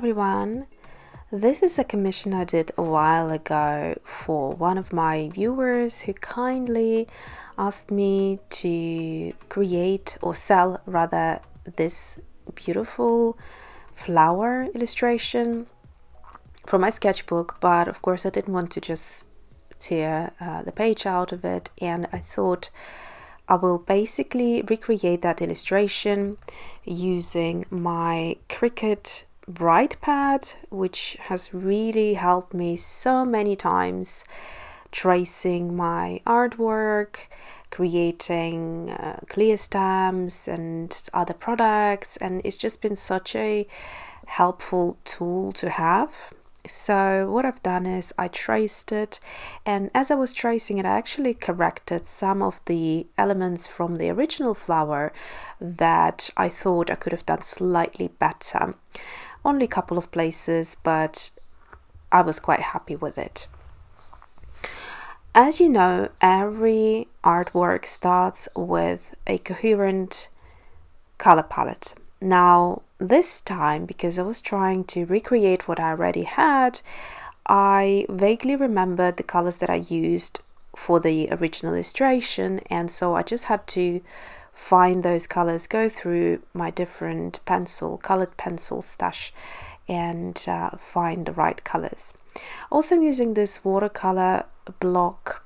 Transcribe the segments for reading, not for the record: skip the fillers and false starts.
everyone, this is a commission I did a while ago for one of my viewers who kindly asked me to create or sell rather this beautiful flower illustration from my sketchbook, but of course I didn't want to just tear the page out of it, and I thought I will basically recreate that illustration using my Cricut Bright Pad, which has really helped me so many times tracing my artwork, creating clear stamps and other products, and it's just been such a helpful tool to have. So what I've done is I traced it, and as I was tracing it I actually corrected some of the elements from the original flower that I thought I could have done slightly better. Only a couple of places, but I was quite happy with it. As you know, every artwork starts with a coherent color palette. Now this time, because I was trying to recreate what I already had, I vaguely remembered the colors that I used for the original illustration, and so I just had to find those colors, go through my different colored pencil stash and find the right colors. Also, I'm using this watercolor block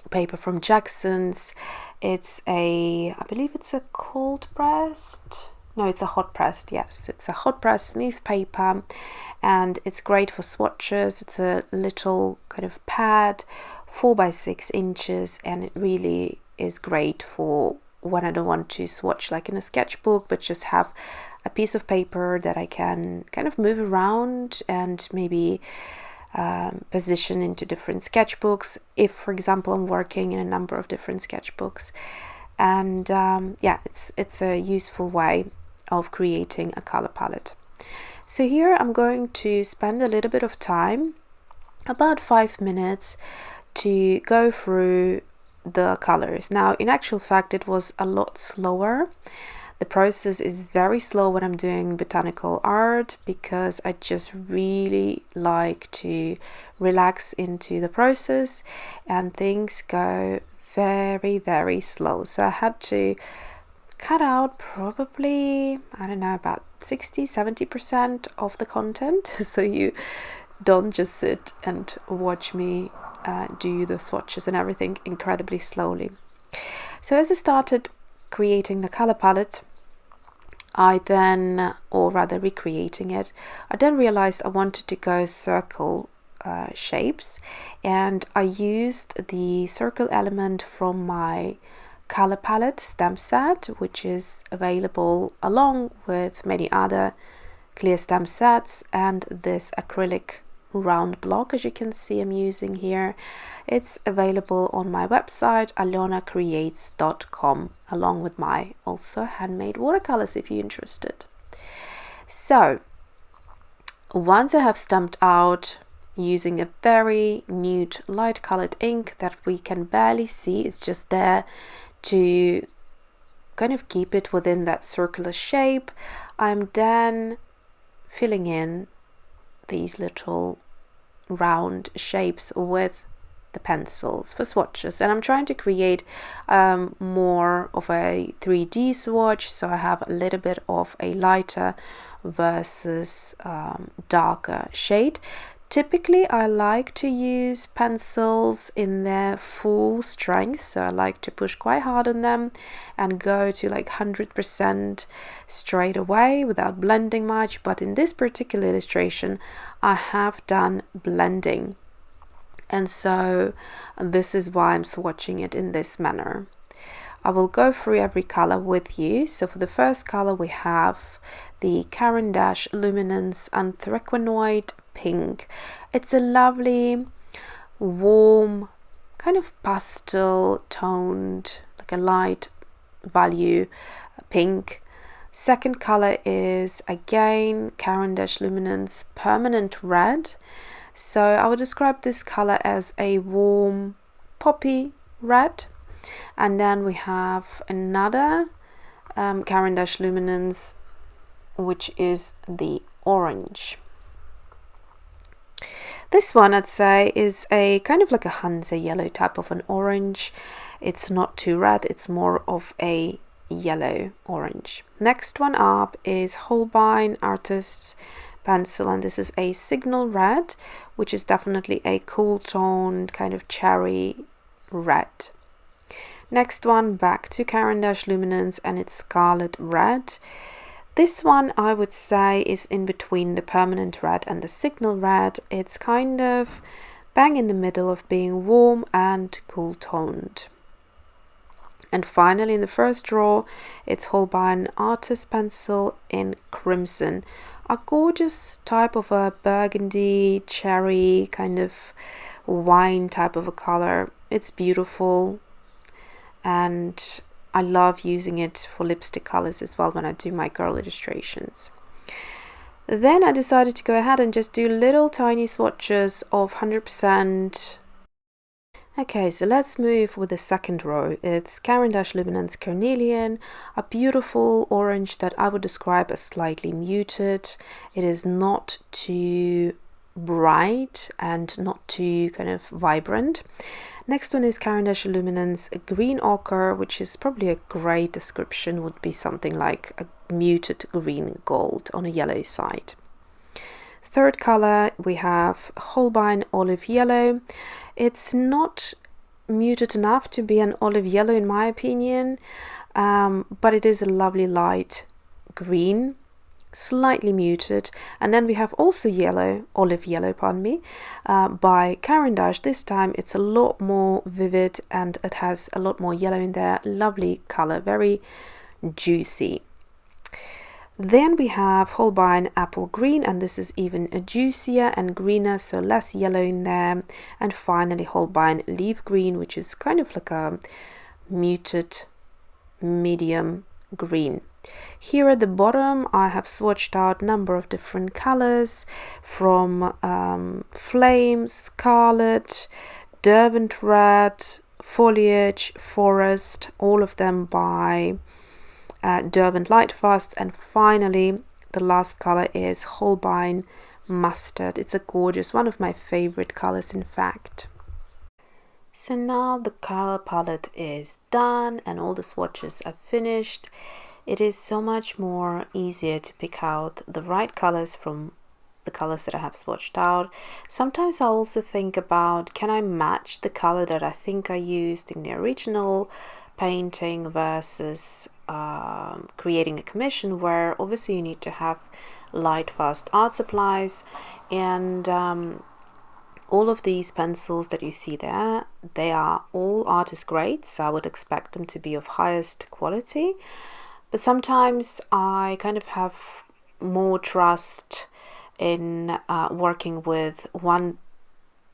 paper from Jackson's. It's I believe it's a cold pressed. No, it's a hot pressed, yes. It's a hot pressed smooth paper, and it's great for swatches. It's a little kind of pad, 4 by 6 inches, and it really is great for when I don't want to swatch like in a sketchbook, but just have a piece of paper that I can kind of move around and maybe position into different sketchbooks if, for example, I'm working in a number of different sketchbooks. And yeah, it's a useful way of creating a color palette. So here I'm going to spend a little bit of time, about 5 minutes, to go through the colors. Now in actual fact it was a lot slower. The process is very slow when I'm doing botanical art, because I just really like to relax into the process and things go very, very slow. So I had to cut out probably, I don't know, about 60-70% of the content so you don't just sit and watch me do the swatches and everything incredibly slowly. So as I started creating the color palette, I then, or rather recreating it, I then realized I wanted to go circle shapes, and I used the circle element from my color palette stamp set, which is available along with many other clear stamp sets, and this acrylic round block, as you can see I'm using here. It's available on my website alyonacreates.com, along with my also handmade watercolors if you're interested. So once I have stamped out using a very nude light colored ink that we can barely see, it's just there to kind of keep it within that circular shape, I'm then filling in these little round shapes with the pencils for swatches, and I'm trying to create more of a 3D swatch, so I have a little bit of a lighter versus darker shade. Typically I like to use pencils in their full strength, so I like to push quite hard on them and go to like 100% straight away without blending much, but in this particular illustration I have done blending, and so this is why I'm swatching it in this manner. I will go through every color with you. So for the first color we have the Caran d'Ache Luminance Anthraquinoid Pink. It's a lovely warm kind of pastel toned, like a light value pink. Second color is again Caran d'Ache Luminance Permanent Red. So I would describe this color as a warm poppy red. And then we have another Caran d'Ache Luminance, which is the orange. This one I'd say is a kind of like a Hansa yellow type of an orange. It's not too red, it's more of a yellow orange. Next one up is Holbein Artist's Pencil, and this is a Signal Red, which is definitely a cool toned kind of cherry red. Next one, back to Caran d'Ache Luminance, and it's Scarlet Red. This one I would say is in between the Permanent Red and the Signal Red. It's kind of bang in the middle of being warm and cool toned. And finally, in the first drawer, it's Holbein Artist Pencil in Crimson, a gorgeous type of a burgundy, cherry, kind of wine type of a color. It's beautiful, and I love using it for lipstick colors as well when I do my girl illustrations. Then I decided to go ahead and just do little tiny swatches of 100%. Okay, so let's move with the second row. It's Caran d'Ache Luminance Carnelian, a beautiful orange that I would describe as slightly muted. It is not too bright and not too kind of vibrant. Next one is Caran d'Ache Luminance Green Ochre, which is probably a great description, would be something like a muted green gold on a yellow side. Third color, we have Holbein Olive Yellow. It's not muted enough to be an olive yellow in my opinion, but it is a lovely light green, slightly muted. And then we have also olive yellow, by Caran d'Ache. This time it's a lot more vivid and it has a lot more yellow in there. Lovely color, very juicy. Then we have Holbein Apple Green, and this is even a juicier and greener, so less yellow in there. And finally Holbein Leaf Green, which is kind of like a muted medium green. Here at the bottom I have swatched out a number of different colors, from Flame, Scarlet, Derwent Red, Foliage, Forest, all of them by Derwent Lightfast, and finally the last color is Holbein Mustard. It's a gorgeous, one of my favorite colors in fact. So now the color palette is done and all the swatches are finished. It is so much more easier to pick out the right colors from the colors that I have swatched out. Sometimes I also think about, can I match the color that I think I used in the original painting versus creating a commission, where obviously you need to have light fast art supplies. And all of these pencils that you see there, they are all artist grades, so I would expect them to be of highest quality. But sometimes I kind of have more trust in working with one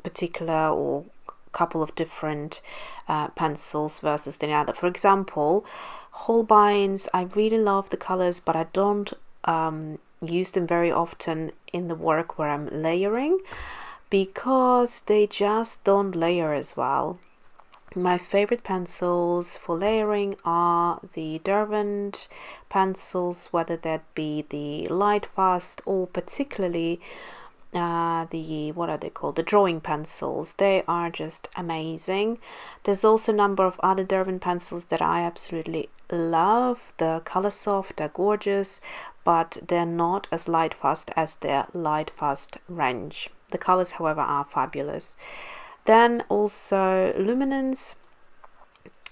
particular or couple of different pencils versus the other. For example, Holbeins, I really love the colors, but I don't use them very often in the work where I'm layering, because they just don't layer as well. My favorite pencils for layering are the Derwent pencils, whether that be the Lightfast or particularly what are they called, the drawing pencils. They are just amazing. There's also a number of other Derwent pencils that I absolutely love. The Coloursoft, they're gorgeous, but they're not as light fast as their Lightfast range. The colors, however, are fabulous. Then also Luminance.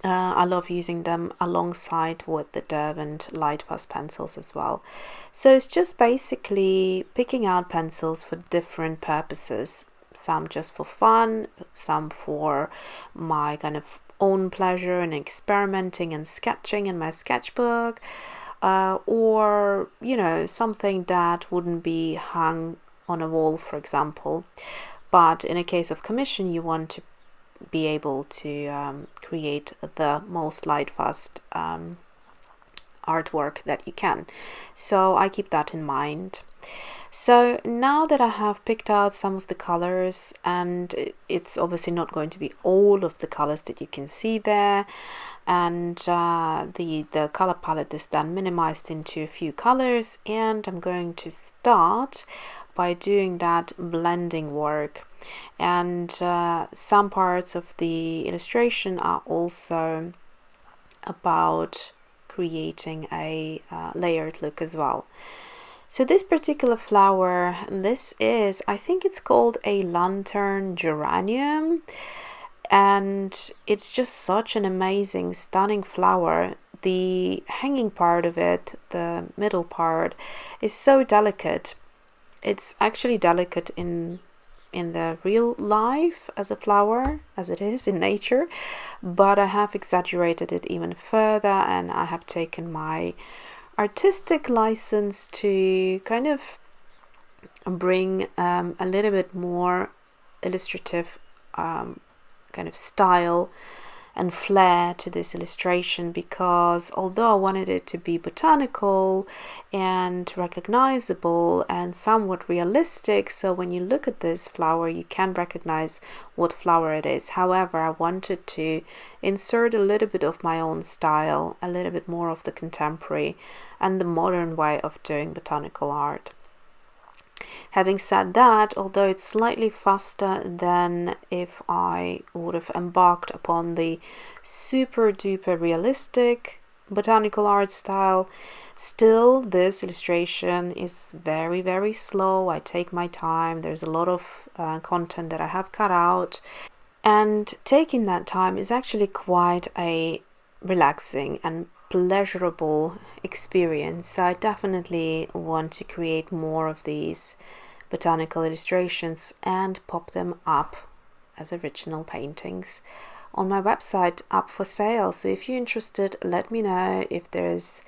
I love using them alongside with the Derwent Lightfast pencils as well. So it's just basically picking out pencils for different purposes. Some just for fun, some for my kind of own pleasure and experimenting and sketching in my sketchbook, or something that wouldn't be hung on a wall, for example. But in a case of commission, you want to be able to create the most Lightfast artwork that you can. So I keep that in mind. So now that I have picked out some of the colors, and it's obviously not going to be all of the colors that you can see there, and the color palette is then minimized into a few colors, and I'm going to start by doing that blending work. And some parts of the illustration are also about creating a layered look as well. So this particular flower, I think it's called a lantern geranium, and it's just such an amazing, stunning flower. The hanging part of it, the middle part, is so delicate. It's actually delicate in the real life as a flower as it is in nature, but I have exaggerated it even further, and I have taken my artistic license to kind of bring a little bit more illustrative kind of style and flair to this illustration, because although I wanted it to be botanical and recognizable and somewhat realistic, so when you look at this flower you can recognize what flower it is, however I wanted to insert a little bit of my own style, a little bit more of the contemporary and the modern way of doing botanical art. Having said that, although it's slightly faster than if I would have embarked upon the super duper realistic botanical art style, still this illustration is very, very slow. I take my time. There's a lot of content that I have cut out, and taking that time is actually quite a relaxing and pleasurable experience. So I definitely want to create more of these botanical illustrations and pop them up as original paintings on my website, up for sale. So if you're interested, let me know if there's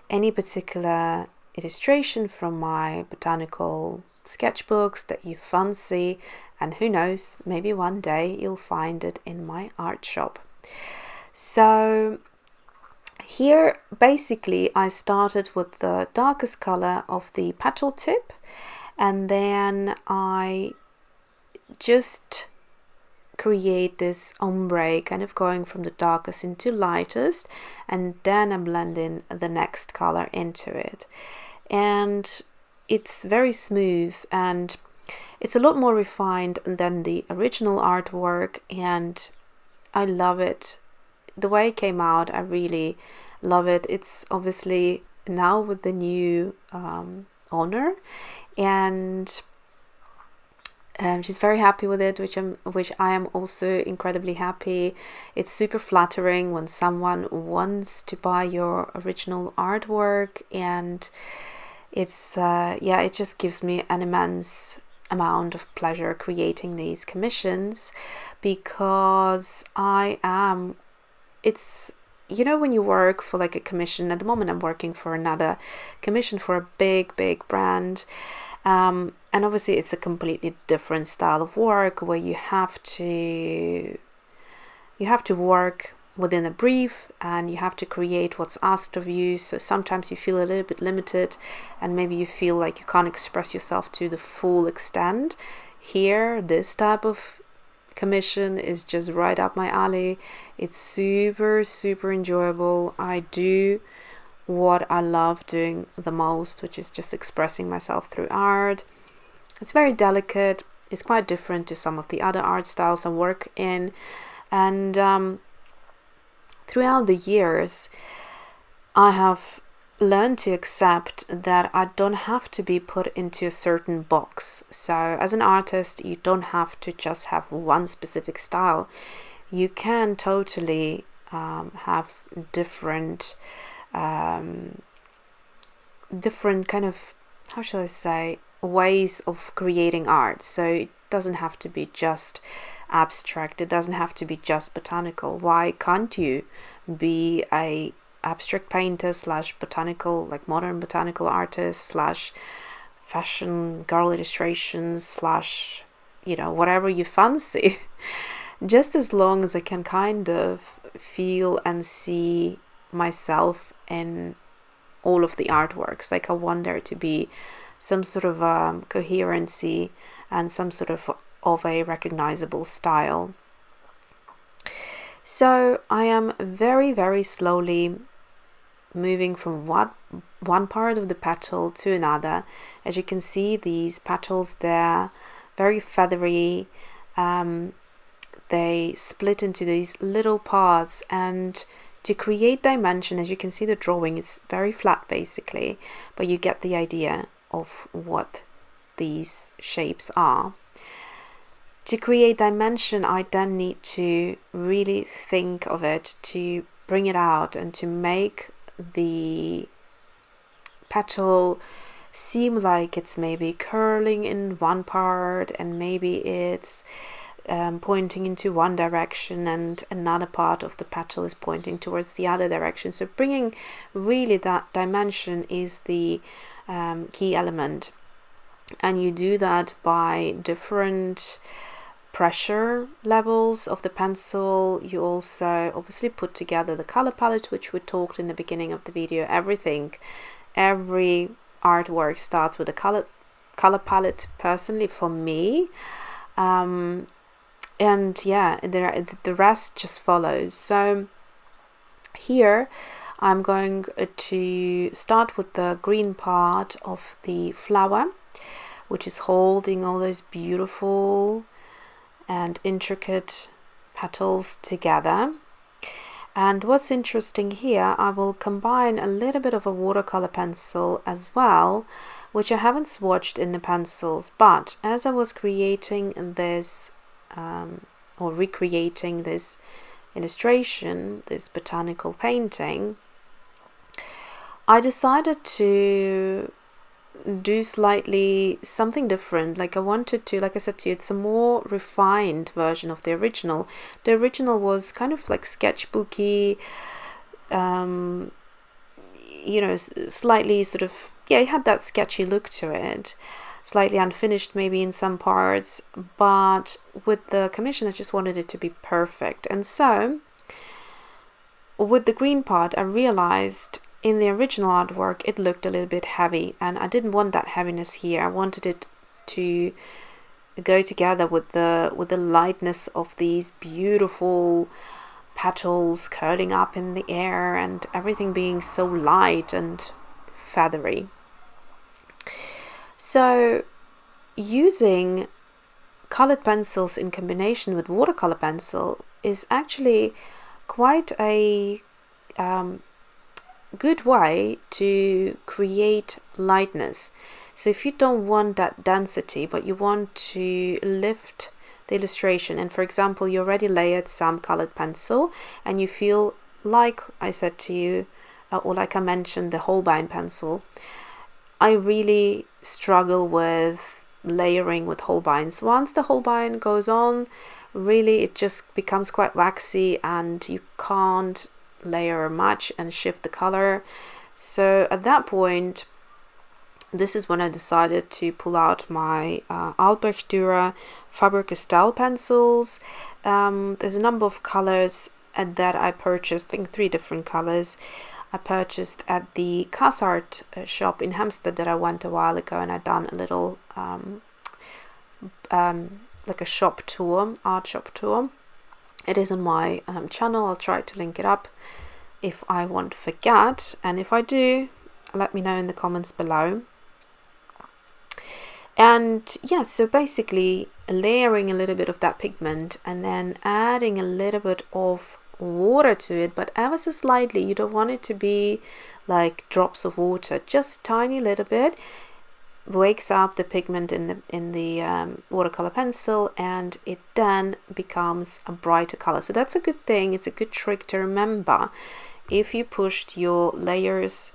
any particular illustration from my botanical sketchbooks that you fancy, and who knows, maybe one day you'll find it in my art shop. So here basically I started with the darkest color of the petal tip, and then I just create this ombre, kind of going from the darkest into lightest, and then I blend in the next color into it. And it's very smooth and it's a lot more refined than the original artwork, and I love it. The way it came out, I really love it. It's obviously now with the new owner, and she's very happy with it, which I am also incredibly happy. It's super flattering when someone wants to buy your original artwork, and it's it just gives me an immense amount of pleasure creating these commissions, because it's, you know, when you work for like a commission, at the moment I'm working for another commission for a big brand, and obviously it's a completely different style of work where you have to work within a brief and you have to create what's asked of you. So sometimes you feel a little bit limited and maybe you feel like you can't express yourself to the full extent. Here, this type of commission is just right up my alley. It's super enjoyable. I do what I love doing the most, which is just expressing myself through art. It's very delicate. It's quite different to some of the other art styles I work in, and throughout the years I have learned to accept that I don't have to be put into a certain box. So as an artist, you don't have to just have one specific style. You can totally have different kind of, how shall I say, ways of creating art. So it doesn't have to be just abstract, it doesn't have to be just botanical. Why can't you be a abstract painter slash botanical, like modern botanical artist slash fashion girl illustrations slash, you know, whatever you fancy? Just as long as I can kind of feel and see myself in all of the artworks. Like I want there to be some sort of coherency and some sort of a recognizable style. So I am very, very slowly moving from one part of the petal to another. As you can see, these petals, they're very feathery. They split into these little parts, and to create dimension, as you can see, the drawing is very flat basically, but you get the idea of what these shapes are. To create dimension, I then need to really think of it, to bring it out and to make the petal seem like it's maybe curling in one part, and maybe it's pointing into one direction and another part of the petal is pointing towards the other direction. So bringing really that dimension is the key element, and you do that by different pressure levels of the pencil. You also obviously put together the color palette, which we talked in the beginning of the video. Every artwork starts with a color palette, personally for me, and yeah, the rest just follows. So here I'm going to start with the green part of the flower, which is holding all those beautiful and intricate petals together. And what's interesting here, I will combine a little bit of a watercolor pencil as well, which I haven't swatched in the pencils, but as I was creating this or recreating this illustration, this botanical painting, I decided to do slightly something different. Like I wanted to, like I said to you, it's a more refined version of the original. The original was kind of like sketchbooky, you know, slightly sort of, yeah, it had that sketchy look to it, slightly unfinished maybe in some parts, but with the commission I just wanted it to be perfect. And so with the green part, I realized in the original artwork it looked a little bit heavy, and I didn't want that heaviness here. I wanted it to go together with the lightness of these beautiful petals curling up in the air and everything being so light and feathery. So using colored pencils in combination with watercolor pencil is actually quite a good way to create lightness. So if you don't want that density, but you want to lift the illustration, and for example you already layered some colored pencil and you feel like I said to you, or like I mentioned, the Holbein pencil, I really struggle with layering with Holbeins. Once the Holbein goes on, really it just becomes quite waxy and you can't layer much and shift the color. So at that point, this is when I decided to pull out my Albrecht Dürer Faber-Castell pencils. There's a number of colors that I purchased, I think 3 different colors. I purchased at the Art shop in Hampstead that I went a while ago, and I done a little like a shop tour, art shop tour. It is on my channel. I'll try to link it up if I won't forget, and if I do, let me know in the comments below. And yeah, so basically layering a little bit of that pigment and then adding a little bit of water to it, but ever so slightly. You don't want it to be like drops of water, just tiny little bit. Wakes up the pigment in the watercolor pencil, and it then becomes a brighter color. So that's a good thing. It's a good trick to remember. If you pushed your layers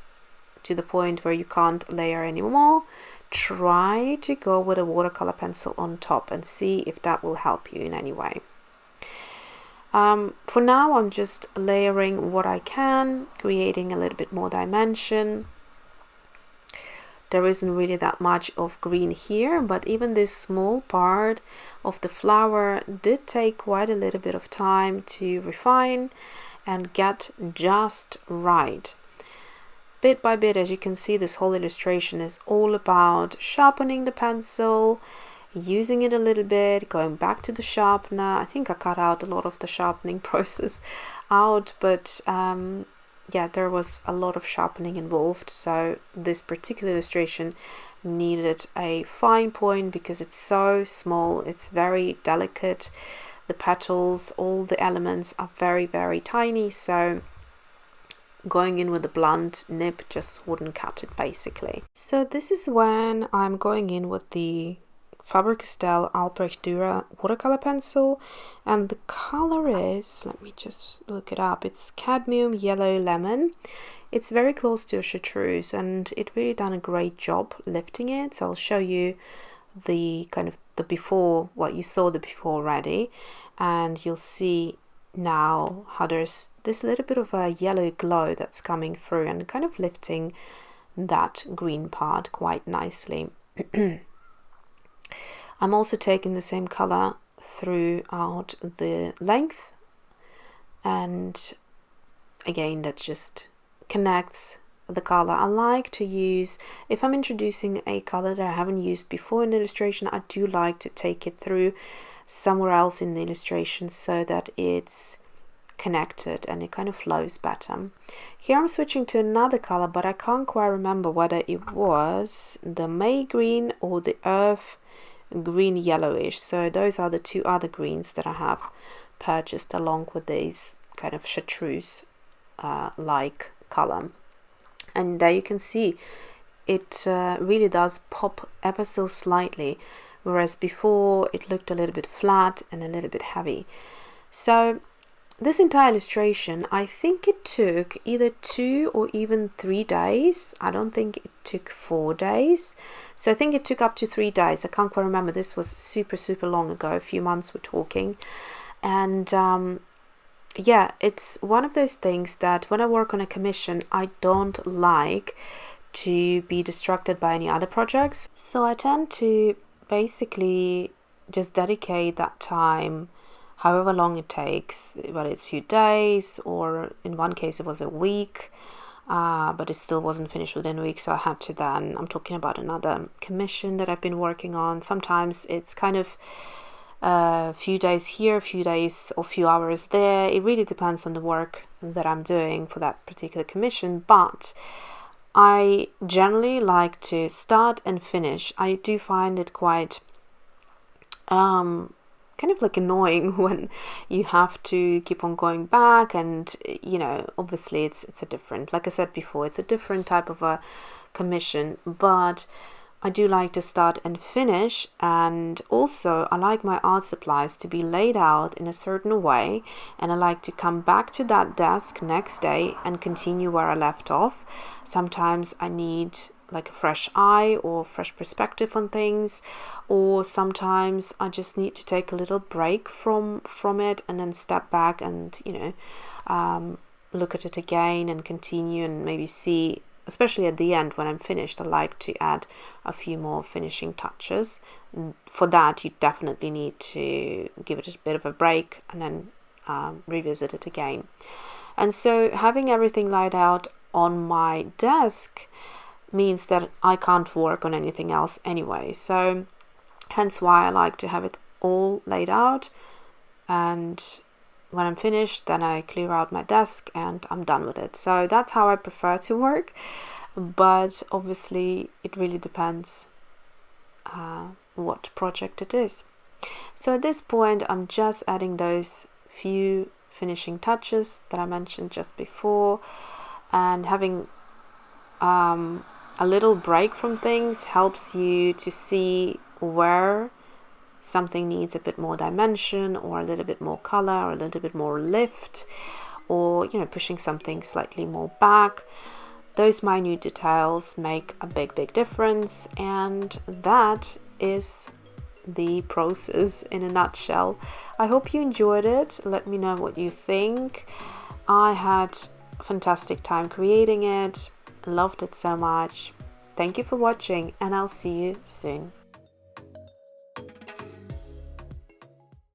to the point where you can't layer anymore, try to go with a watercolor pencil on top and see if that will help you in any way. For now, I'm just layering what I can, creating a little bit more dimension. There isn't really that much of green here, but even this small part of the flower did take quite a little bit of time to refine and get just right. bit by bit, as you can see, this whole illustration is all about sharpening the pencil, using it a little bit, going back to the sharpener. I think I cut out a lot of the sharpening process out, but yeah, there was a lot of sharpening involved, so this particular illustration needed a fine point because it's so small, it's very delicate. The petals, all the elements are very, very tiny, so going in with a blunt nib just wouldn't cut it basically. So this is when I'm going in with the Faber-Castell Albrecht Dürer watercolor pencil, and the color is, let me just look it up, it's cadmium yellow lemon. It's very close to a chartreuse, and it really done a great job lifting it. So I'll show you the kind of the before, well, you saw the before already, and you'll see now how there's this little bit of a yellow glow that's coming through and kind of lifting that green part quite nicely. I'm also taking the same color throughout the length, and again that just connects the color. I like to use, if I'm introducing a color that I haven't used before in illustration, I do like to take it through somewhere else in the illustration so that it's connected and it kind of flows better. Here I'm switching to another color, but I can't quite remember whether it was the May green or the earth green yellowish. So those are the two other greens that I have purchased along with these kind of chartreuse like color. And there you can see it really does pop ever so slightly, whereas before it looked a little bit flat and a little bit heavy. So this entire illustration, I think it took either 2 or even 3 days. I don't think it took 4 days. So I think it took up to 3 days. I can't quite remember. This was super long ago, a few months we're talking. And yeah, it's one of those things that when I work on a commission, I don't like to be distracted by any other projects. So I tend to basically just dedicate that time, however long it takes, whether it's a few days or in one case it was a week, but it still wasn't finished within a week, so I had to then, I'm talking about another commission that I've been working on. Sometimes it's kind of a few days here, a few days or a few hours there. It really depends on the work that I'm doing for that particular commission, but I generally like to start and finish. I do find it quite kind of like annoying when you have to keep on going back, and you know, obviously it's a different, like I said before, it's a different type of a commission, but I do like to start and finish. And also I like my art supplies to be laid out in a certain way, and I like to come back to that desk next day and continue where I left off. Sometimes I need like a fresh eye or fresh perspective on things, or sometimes I just need to take a little break from it and then step back and, you know, look at it again and continue and maybe see, especially at the end when I'm finished, I like to add a few more finishing touches. For that you definitely need to give it a bit of a break and then revisit it again. And so having everything laid out on my desk means that I can't work on anything else anyway, so hence why I like to have it all laid out, and when I'm finished then I clear out my desk and I'm done with it. So that's how I prefer to work, but obviously it really depends what project it is. So at this point I'm just adding those few finishing touches that I mentioned just before, and having a little break from things helps you to see where something needs a bit more dimension or a little bit more color or a little bit more lift, or you know, pushing something slightly more back. Those minute details make a big difference, and that is the process in a nutshell. I hope you enjoyed it. Let me know what you think. I had a fantastic time creating it. Loved it so much. Thank you for watching, and I'll see you soon.